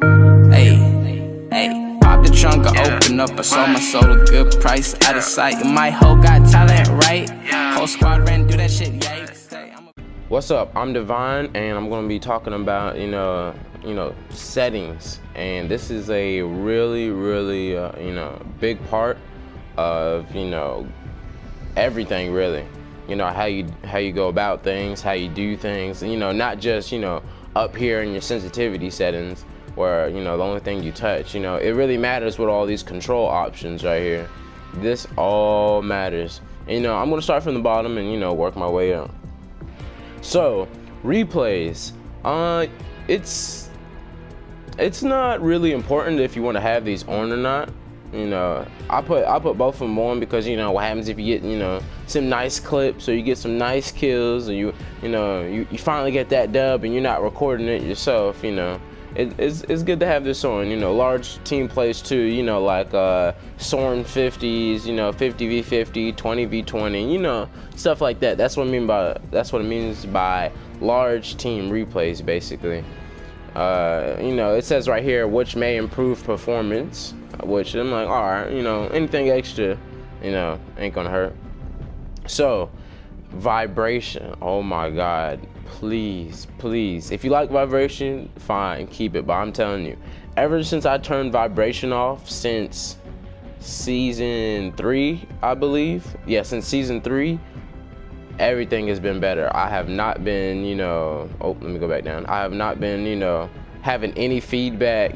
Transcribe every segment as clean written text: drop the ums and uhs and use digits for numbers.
Hey, hey, pop the trunk, I open up, I sold my soul a good price, out of sight. My hoe got talent, right? Whole squad ran do that shit, yikes. What's up? I'm Divine, and I'm going to be talking about settings, and this is a really big part of everything, really. How you go about things, how you do things, not just up here in your sensitivity settings where the only thing you touch. It really matters with all these control options right here. This all matters. I'm going to start from the bottom and work my way up. So replays, it's not really important if you want to have these on or not. I put both of them on because what happens if you get some nice clips or you get some nice kills, or you finally get that dub and you're not recording it yourself. It's good to have this on. Large team plays too, like Soaring 50s, 50v50, 20v20, stuff like that. That's what it means by large team replays, basically. It says right here which may improve performance, which I'm like, all right, anything extra, ain't gonna hurt. So vibration, oh my god, please, if you like vibration, fine, keep it. But I'm telling you, ever since I turned vibration off since season 3, I believe, since season 3, everything has been better. I have not been let me go back down. I have not been having any feedback,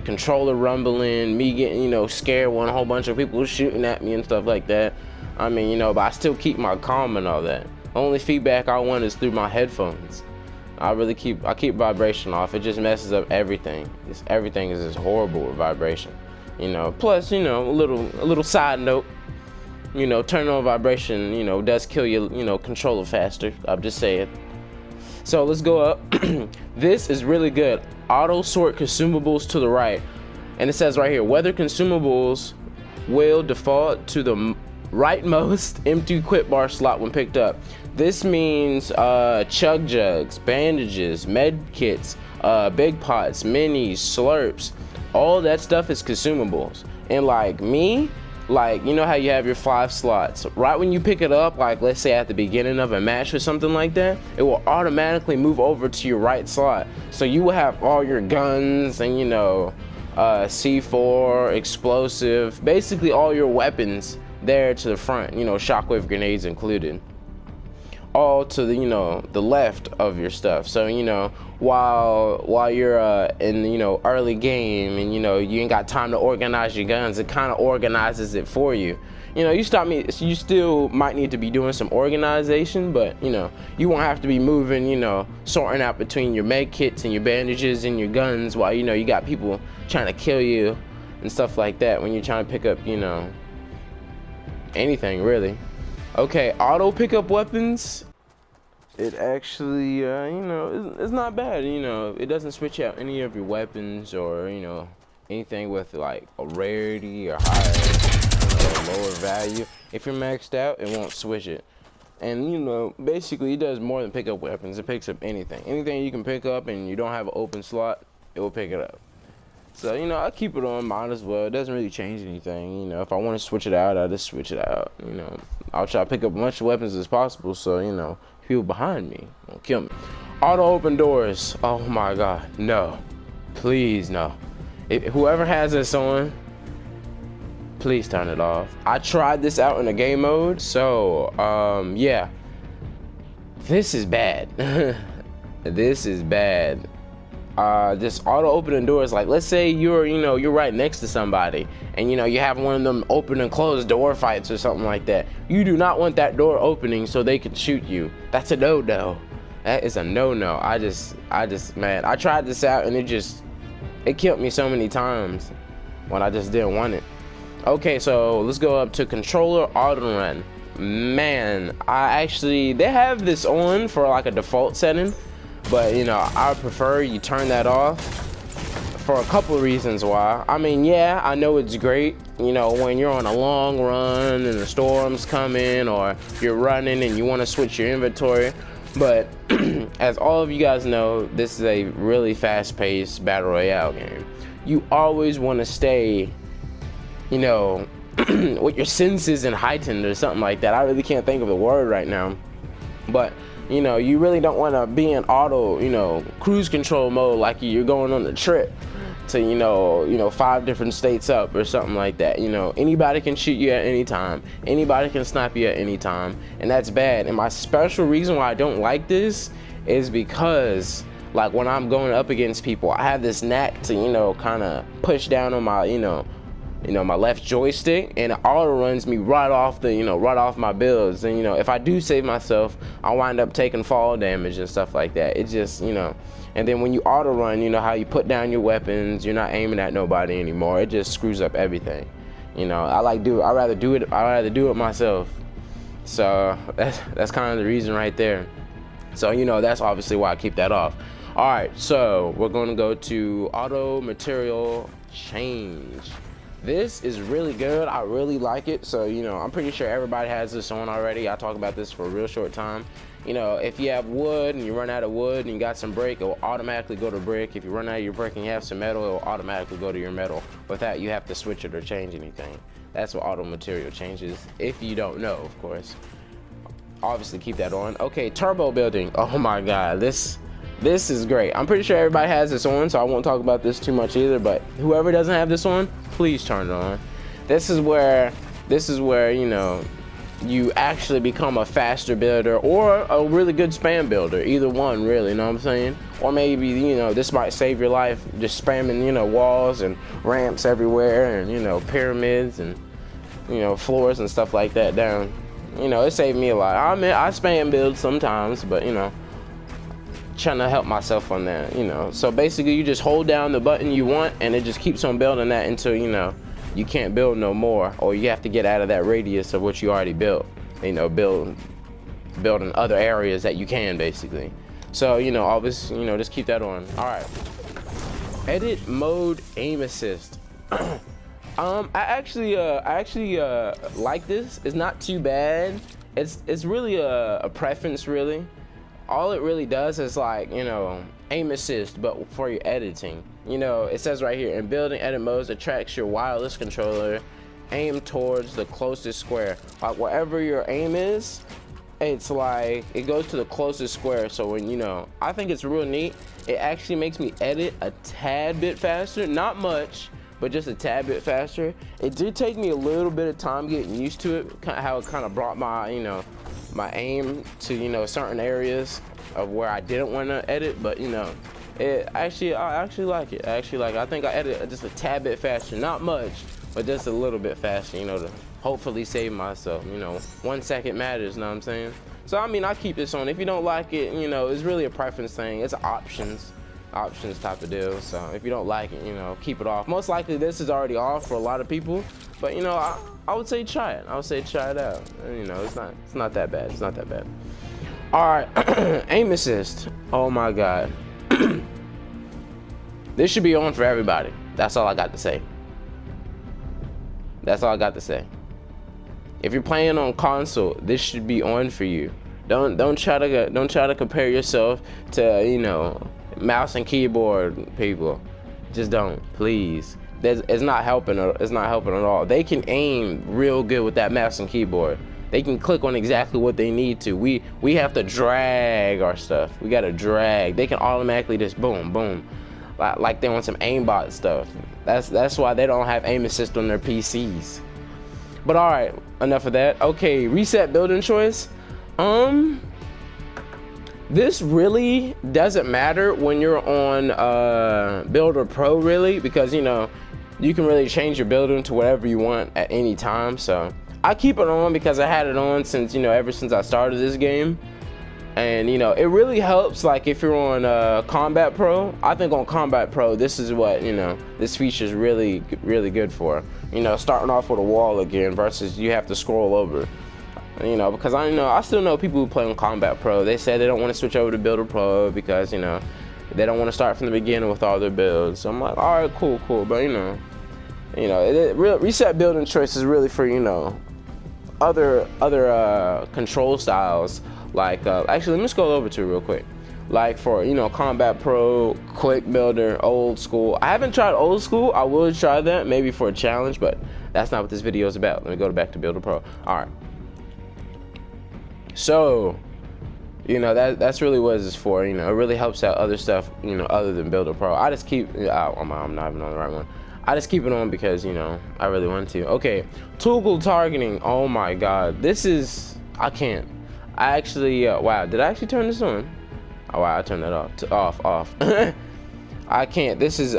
controller rumbling, me getting scared when a whole bunch of people shooting at me and stuff like that. I mean, but I still keep my calm and all that. Only feedback I want is through my headphones. I keep vibration off. It just messes up everything. Everything is just horrible with vibration. Plus, a little side note, turning on vibration, does kill your, controller faster. I'm just saying. So let's go up. This is really good. Auto sort consumables to the right. And it says right here, whether consumables will default to the rightmost empty equip bar slot when picked up. This means chug jugs, bandages, med kits, big pots, minis, slurps, all that stuff is consumables. And like me, how you have your 5 slots, right when you pick it up, like let's say at the beginning of a match or something like that, it will automatically move over to your right slot. So you will have all your guns and C4, explosive, basically all your weapons there to the front, shockwave grenades included, all to the left of your stuff. So while you're in early game and you ain't got time to organize your guns, it kind of organizes it for you. You still might need to be doing some organization, but you won't have to be moving, sorting out between your med kits and your bandages and your guns while you got people trying to kill you and stuff like that when you're trying to pick up anything really. Okay, auto pickup weapons, it actually it's not bad. It doesn't switch out any of your weapons or anything with like a rarity or higher lower value. If you're maxed out, it won't switch it. And basically it does more than pick up weapons. It picks up anything you can pick up and you don't have an open slot, it will pick it up. So I keep it on, might as well. It doesn't really change anything. If I want to switch it out, I just switch it out. I'll try to pick up as much weapons as possible, so people behind me won't kill me. Auto open doors, oh my god, no, please no. Whoever has this on, please turn it off. I tried this out in a game mode, so yeah, this is bad. This is bad. This auto opening doors, like let's say you're right next to somebody and you have one of them open and close door fights or something like that. You do not want that door opening so they can shoot you. That's a no-no. That is a no-no. I just man, I tried this out and it killed me so many times when I just didn't want it. Okay, so let's go up to controller auto run. Man, they have this on for like a default setting, but I prefer you turn that off for a couple of reasons why. I mean, yeah, I know it's great, when you're on a long run and the storm's coming or you're running and you want to switch your inventory, but as all of you guys know, this is a really fast-paced battle royale game. You always want to stay, you know, with your senses and heightened or something like that. I really can't think of the word right now, but you know, you really don't want to be in auto, you know, cruise control mode like you're going on a trip to, you know, 5 different states up or something like that. You know, anybody can shoot you at any time. Anybody can snipe you at any time, and that's bad. And my special reason why I don't like this is because, like, when I'm going up against people, I have this knack to, you know, kind of push down on my, you know, my left joystick, and it auto runs me right off the, right off my builds. And, you know, if I do save myself, I wind up taking fall damage and stuff like that. It just, you know, and then when you auto run, you know how you put down your weapons, you're not aiming at nobody anymore. It just screws up everything. You know, I'd rather do it myself. So that's kind of the reason right there. So, you know, that's obviously why I keep that off. All right, so we're going to go to auto material change. This is really good. I really like it. So, you know, I'm pretty sure everybody has this on already. I talk about this for a real short time. You know, if you have wood and you run out of wood and you got some brick, it will automatically go to brick. If you run out of your brick and you have some metal, it will automatically go to your metal without you have to switch it or change anything. That's what auto material changes, if you don't know, of course. Obviously keep that on. Okay, turbo building. Oh my God, this is great. I'm pretty sure everybody has this on, so I won't talk about this too much either, but whoever doesn't have this on, please turn it on. This is where, you know, you actually become a faster builder or a really good spam builder. Either one, really, you know what I'm saying? Or maybe, you know, this might save your life, just spamming, you know, walls and ramps everywhere and, you know, pyramids and, you know, floors and stuff like that down. You know, it saved me a lot. I mean, I spam build sometimes, but, you know, trying to help myself on that, you know. So basically you just hold down the button you want and it just keeps on building that until, you know, you can't build no more, or you have to get out of that radius of what you already built, you know, build in other areas that you can, basically. So, you know, always, you know, just keep that on. All right, edit mode aim assist. I actually like this. It's not too bad. It's really a preference, really. All it really does is, like, you know, aim assist, but for your editing. You know, it says right here, in building edit modes, attracts your wireless controller, aim towards the closest square. Like, wherever your aim is, it's like, it goes to the closest square. So when, you know, I think it's real neat. It actually makes me edit a tad bit faster, not much, but just a tad bit faster. It did take me a little bit of time getting used to it, how it kind of brought my, you know, my aim to, you know, certain areas of where I didn't want to edit, but, you know, I actually like it. I think I edit just a tad bit faster, not much, but just a little bit faster, you know, to hopefully save myself. You know, 1 second matters, you know what I'm saying? So, I mean, I keep this on. If you don't like it, you know, it's really a preference thing. It's options type of deal. So if you don't like it, you know, keep it off. Most likely this is already off for a lot of people, but, you know, I would say try it. I would say try it out. You know, it's not that bad. It's not that bad. All right, aim assist. Oh my God. This should be on for everybody. That's all I got to say. That's all I got to say. If you're playing on console, this should be on for you. Don't try to compare yourself to, you know, mouse and keyboard people. Just don't, please. It's not helping. It's not helping at all. They can aim real good with that mouse and keyboard. They can click on exactly what they need to. We have to drag our stuff. We gotta drag. They can automatically just boom, boom, like they want some aimbot stuff. That's why they don't have aim assist on their PCs. But all right, enough of that. Okay, reset building choice. This really doesn't matter when you're on Builder Pro, really, because, you know, you can really change your building to whatever you want at any time. So I keep it on because I had it on since, you know, ever since I started this game. And, you know, it really helps, like, if you're on Combat Pro. I think on Combat Pro, this is what, you know, this feature is really, really good for. You know, starting off with a wall again versus you have to scroll over. You know, because I still know people who play on Combat Pro. They say they don't want to switch over to Builder Pro because, you know, they don't want to start from the beginning with all their builds. So I'm like, all right, cool. But, you know, reset building choice is really for, you know, other control styles. Like, actually, let me scroll over to it real quick. like for, you know, Combat Pro, Quick Builder, Old School. I haven't tried Old School. I will try that maybe for a challenge, but that's not what this video is about. Let me go back to Builder Pro. All right. So, you know, that's really what it's for. You know, it really helps out other stuff, you know, other than Builder Pro. I just keep, I'm not even on the right one. I just keep it on because, you know, I really want to. Okay, toggle targeting. Oh my God, this is, I can't. I actually, wow, did I actually turn this on? Oh wow, I turned that off. I can't. This is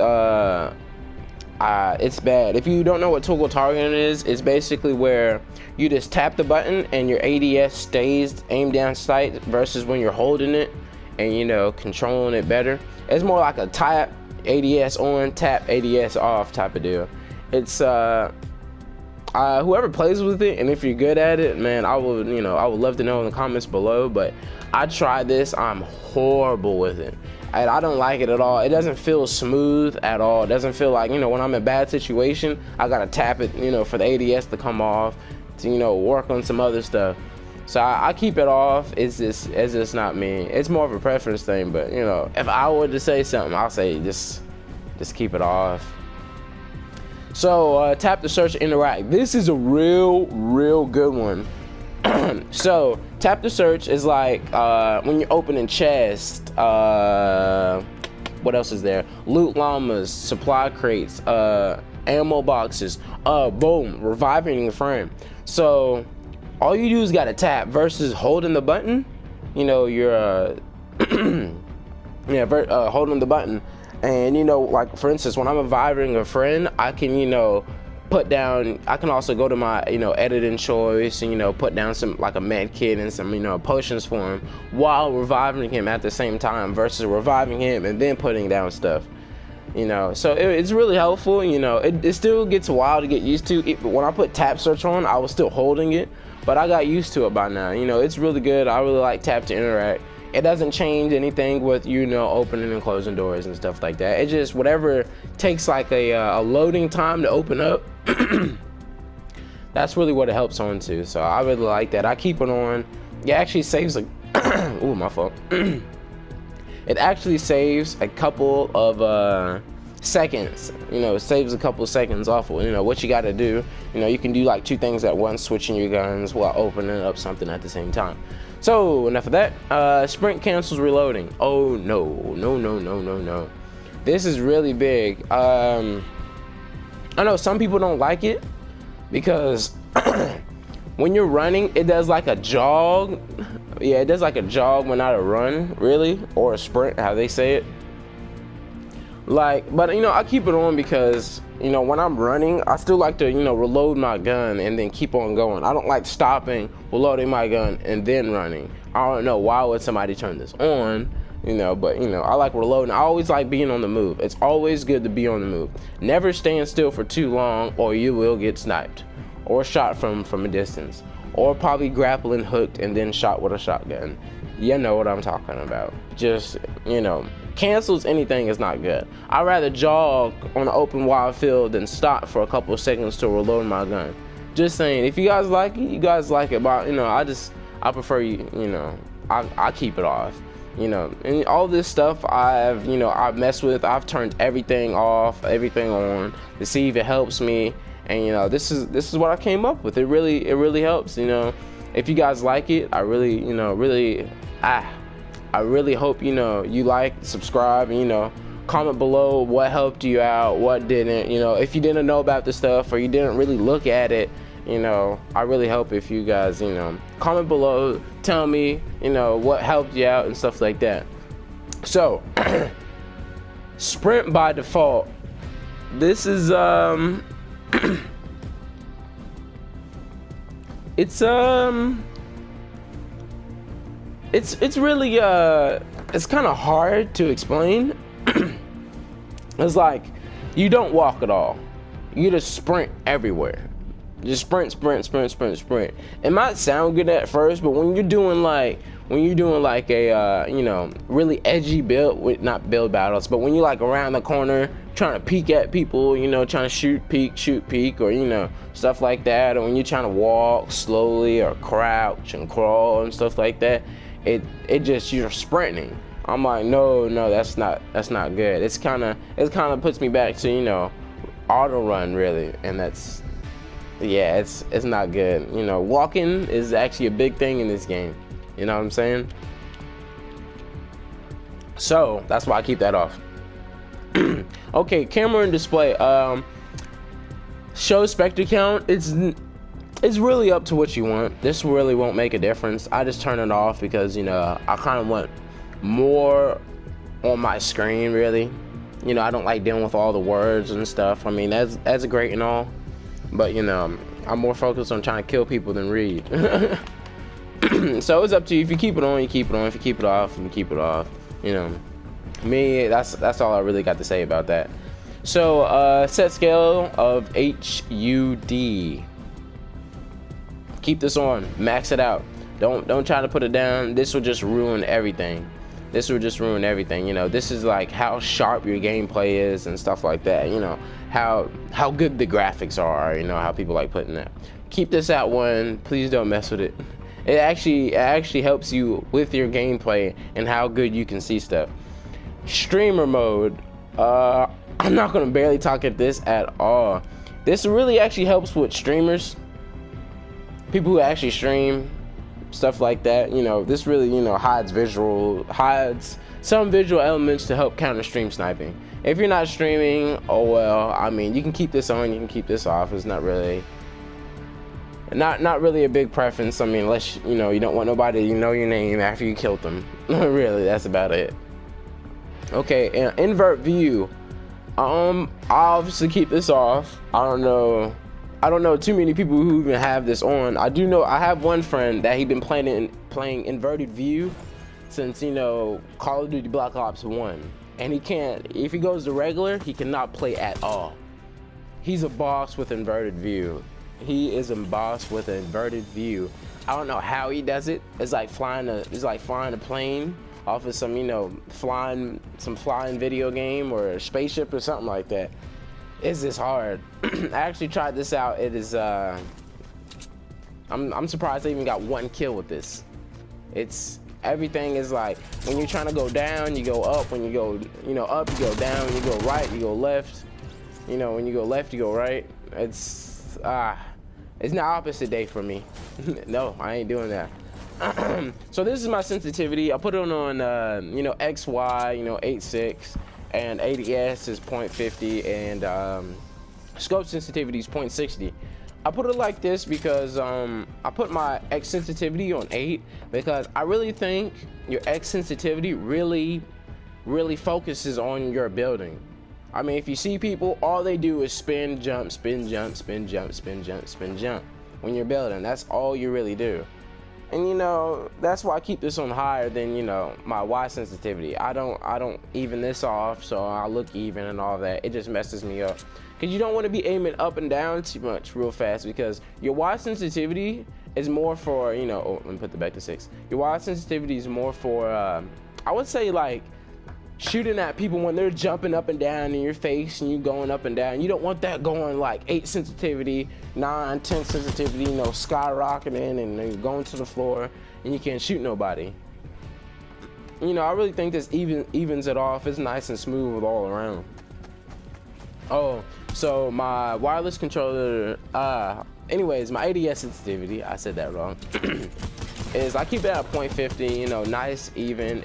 it's bad. If you don't know what toggle targeting is, it's basically where you just tap the button and your ADS stays aimed down sight versus when you're holding it and, you know, controlling it better. It's more like a tap ADS on, tap ADS off type of deal. It's whoever plays with it, and if you're good at it, man, I would love to know in the comments below. But I tried this, I'm horrible with it, and I don't like it at all. It doesn't feel smooth at all. It doesn't feel like, you know, when I'm in a bad situation, I gotta tap it, you know, for the ADS to come off, to, you know, work on some other stuff. So I keep it off. It's just not me. It's more of a preference thing. But, you know, if I were to say something, I'll say just keep it off. So tap to search, interact. This is a real good one. So tap to search is like when you're opening chests. What else is there? Loot llamas, supply crates, ammo boxes. Boom, reviving your friend. So all you do is gotta tap versus holding the button. You know, you're holding the button. And, you know, like for instance, when I'm reviving a friend, I can, you know, put down, I can also go to my, you know, editing choice and, you know, put down some, like a med kit and some, you know, potions for him while reviving him at the same time versus reviving him and then putting down stuff, you know. So it's really helpful. You know, it still gets a while to get used to. When I put tap search on, I was still holding it, but I got used to it by now. You know, it's really good. I really like tap to interact. It doesn't change anything with, you know, opening and closing doors and stuff like that. It just, whatever takes like a loading time to open up, that's really what it helps on to. So I really like that. I keep it on. It actually saves a ooh, my fault. It actually saves a couple of seconds. You know, it saves a couple of seconds off of, you know, what you got to do. You know, you can do like 2 things at once, switching your guns while opening up something at the same time. So enough of that. Sprint cancels reloading. Oh no. This is really big. I know some people don't like it because when you're running, it does like a jog. Yeah, it does like a jog but not a run, really, or a sprint, how they say it. Like, but you know, I keep it on because, you know, when I'm running, I still like to, you know, reload my gun and then keep on going. I don't like stopping, reloading my gun, and then running. I don't know why would somebody turn this on, you know, but, you know, I like reloading. I always like being on the move. It's always good to be on the move. Never stand still for too long or you will get sniped or shot from a distance, or probably grappling, hooked, and then shot with a shotgun. You know what I'm talking about. Just, you know, cancels anything is not good. I'd rather jog on an open wild field than stop for a couple of seconds to reload my gun. Just saying, if you guys like it, you guys like it, but, you know, I prefer, you know, I keep it off, you know. And all this stuff I've messed with. I've turned everything off, everything on to see if it helps me. And, you know, this is what I came up with. It really helps, you know. If you guys like it, I really, you know, I really hope, you know, you like, subscribe, and, you know, comment below what helped you out, what didn't. You know, if you didn't know about this stuff or you didn't really look at it, you know, I really hope if you guys, you know, comment below, tell me, you know, what helped you out and stuff like that. So sprint by default. This is it's really it's kind of hard to explain. It's like you don't walk at all. You just sprint everywhere. Just sprint. It might sound good at first, but when you're doing like a you know, really edgy build, not build battles, but when you're like around the corner trying to peek at people, you know, trying to shoot peek, or, you know, stuff like that, or when you're trying to walk slowly or crouch and crawl and stuff like that, it just, you're sprinting. I'm like, no, that's not good. It kind of puts me back to, you know, auto run really, and that's, yeah, it's not good. You know, walking is actually a big thing in this game. You know what I'm saying? So that's why I keep that off. Okay, camera and display. Show spectre count. It's really up to what you want. This really won't make a difference. I just turn it off because, you know, I kind of want more on my screen really. You know, I don't like dealing with all the words and stuff. I mean, that's great and all, but you know, I'm more focused on trying to kill people than read. So it's up to you. If you keep it on, you keep it on. If you keep it off, you keep it off. You know, me, that's all I really got to say about that. So set scale of HUD. Keep this on, max it out. Don't try to put it down. This will just ruin everything. You know, this is like how sharp your gameplay is and stuff like that. You know, how good the graphics are. You know, how people like putting that. Keep this at 1. Please don't mess with it. It actually helps you with your gameplay and how good you can see stuff. Streamer mode. I'm not gonna barely talk at this at all. This really actually helps with streamers. People who actually stream, stuff like that. You know, this really, you know, hides some visual elements to help counter stream sniping. If you're not streaming, oh well, I mean, you can keep this on, you can keep this off. It's not really a big preference. I mean, unless, you know, you don't want nobody to know your name after you killed them. Really, that's about it. Okay, and invert view. I obviously keep this off. I don't know too many people who even have this on. I do know I have one friend that he'd been playing inverted view since, you know, Call of Duty Black Ops 1, and he can't. If he goes to regular, he cannot play at all. He's a boss with inverted view. He is a boss with inverted view. I don't know how he does it. It's like flying a plane off of some, you know, flying video game or a spaceship or something like that. It's just hard. I actually tried this out. It is I'm surprised I even got 1 kill with this. Everything is like, when you're trying to go down, you go up. When you go, you know, up, you go down. When you go right, you go left. You know, when you go left, you go right. It's not opposite day for me. No, I ain't doing that. So this is my sensitivity. I put it on you know, XY, you know, 8.6, and ADS is 0.50, and scope sensitivity is 0.60. I put it like this because I put my X sensitivity on 8 because I really think your X sensitivity really focuses on your building. I mean, if you see people, all they do is spin, jump, spin, jump, spin, jump, spin, jump, spin, jump. When you're building, that's all you really do. And you know, that's why I keep this on higher than, you know, my Y sensitivity. I don't even this off, so I look even and all that. It just messes me up. Because you don't want to be aiming up and down too much real fast, because your Y sensitivity is more for, you know, let me put the back to 6. Your Y sensitivity is more for, I would say, like, shooting at people when they're jumping up and down in your face and you going up and down. You don't want that going like 8 sensitivity, 9, 10 sensitivity, you know, skyrocketing and then going to the floor and you can't shoot nobody. You know, I really think this evens it off. It's nice and smooth all around. Oh, so my wireless controller, anyways, my ADS sensitivity, I said that wrong, is I keep it at 0.50, you know, nice, even.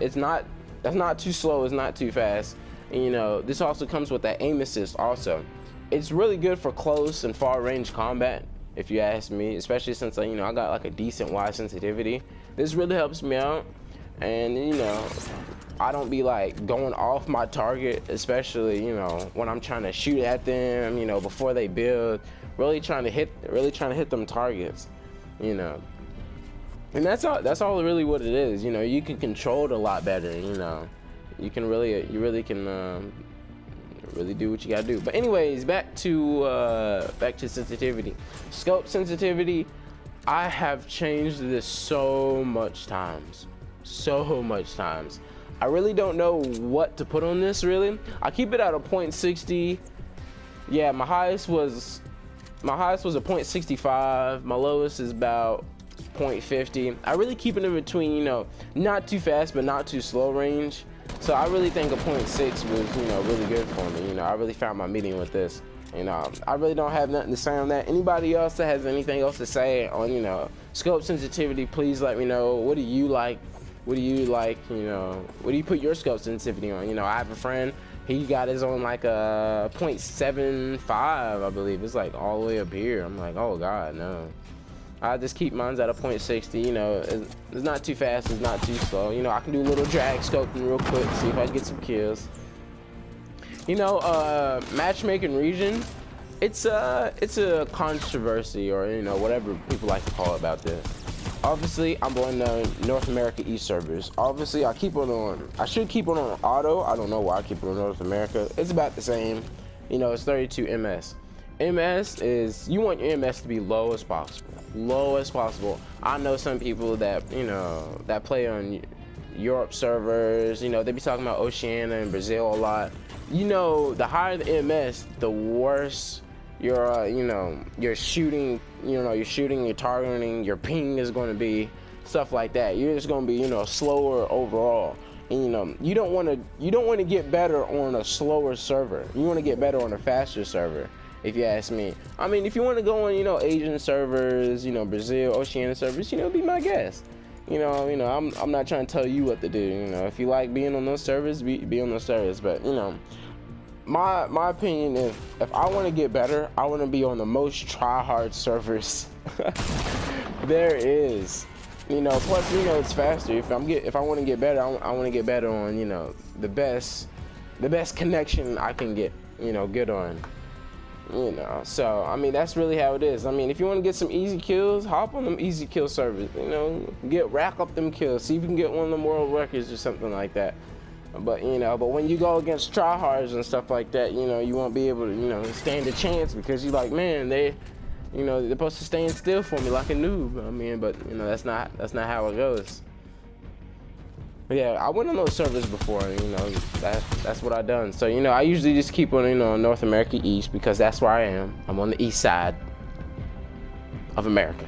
That's not too slow, it's not too fast. And, you know, this also comes with that aim assist also. It's really good for close and far range combat, if you ask me, especially since, you know, I got like a decent wide sensitivity. This really helps me out. And, you know, I don't be like going off my target, especially, you know, when I'm trying to shoot at them, you know, before they build, really trying to hit them targets, you know. And that's all really what it is. You know, you can control it a lot better. You know, you really can do what you gotta do. But anyways, back to sensitivity. Scope sensitivity, I have changed this so much times. I really don't know what to put on this, really. I keep it at a 0.60. Yeah, my highest was a 0.65. My lowest is about 0.50. I really keep it in between, you know, not too fast but not too slow range. So I really think a .6 was, you know, really good for me. You know, I really found my medium with this. You know, I really don't have nothing to say on that. Anybody else that has anything else to say on, you know, scope sensitivity, please let me know. What do you like? What do you like? You know, what do you put your scope sensitivity on? You know, I have a friend, he got his on like a 0.75, I believe. It's like all the way up here. I'm like, oh God, no. I just keep mine at a 0.60. You know, it's not too fast, it's not too slow. You know, I can do a little drag scoping real quick, see if I can get some kills. You know, matchmaking region, it's a controversy, or, you know, whatever people like to call it about this. Obviously, I'm on the North America East servers. Obviously, I should keep it on auto. I don't know why I keep it on North America. It's about the same. You know, it's 32 MS. MS is, you want your MS to be low as possible. Low as possible. I know some people that, you know, that play on Europe servers, you know, they be talking about Oceania and Brazil a lot. You know, the higher the MS, the worse your, you know, your shooting, your targeting, your ping is going to be, stuff like that. You're just going to be, you know, slower overall. And, you know, you don't want to get better on a slower server. You want to get better on a faster server, if you ask me. I mean, if you want to go on, you know, Asian servers, you know, Brazil, Oceania servers, you know, be my guest. You know, I'm not trying to tell you what to do. You know, if you like being on those servers, be on those servers. But, you know, my opinion is, if I want to get better, I want to be on the most try-hard servers there is. You know, plus, you know, it's faster. If I want to get better, I want to get better on, you know, the best connection I can get, you know, good on. You know, so I mean, that's really how it is. I mean, if you want to get some easy kills, hop on them easy kill servers. You know, rack up them kills. See if you can get one of them world records or something like that. But, you know, when you go against tryhards and stuff like that, you know, you won't be able to, you know, stand a chance, because you're like, man, they're supposed to stand still for me like a noob. I mean, but, you know, that's not how it goes. But yeah, I went on those servers before, and, you know, that's what I done. So, you know, I usually just keep on, you know, North America East, because that's where I am. I'm on the east side of America.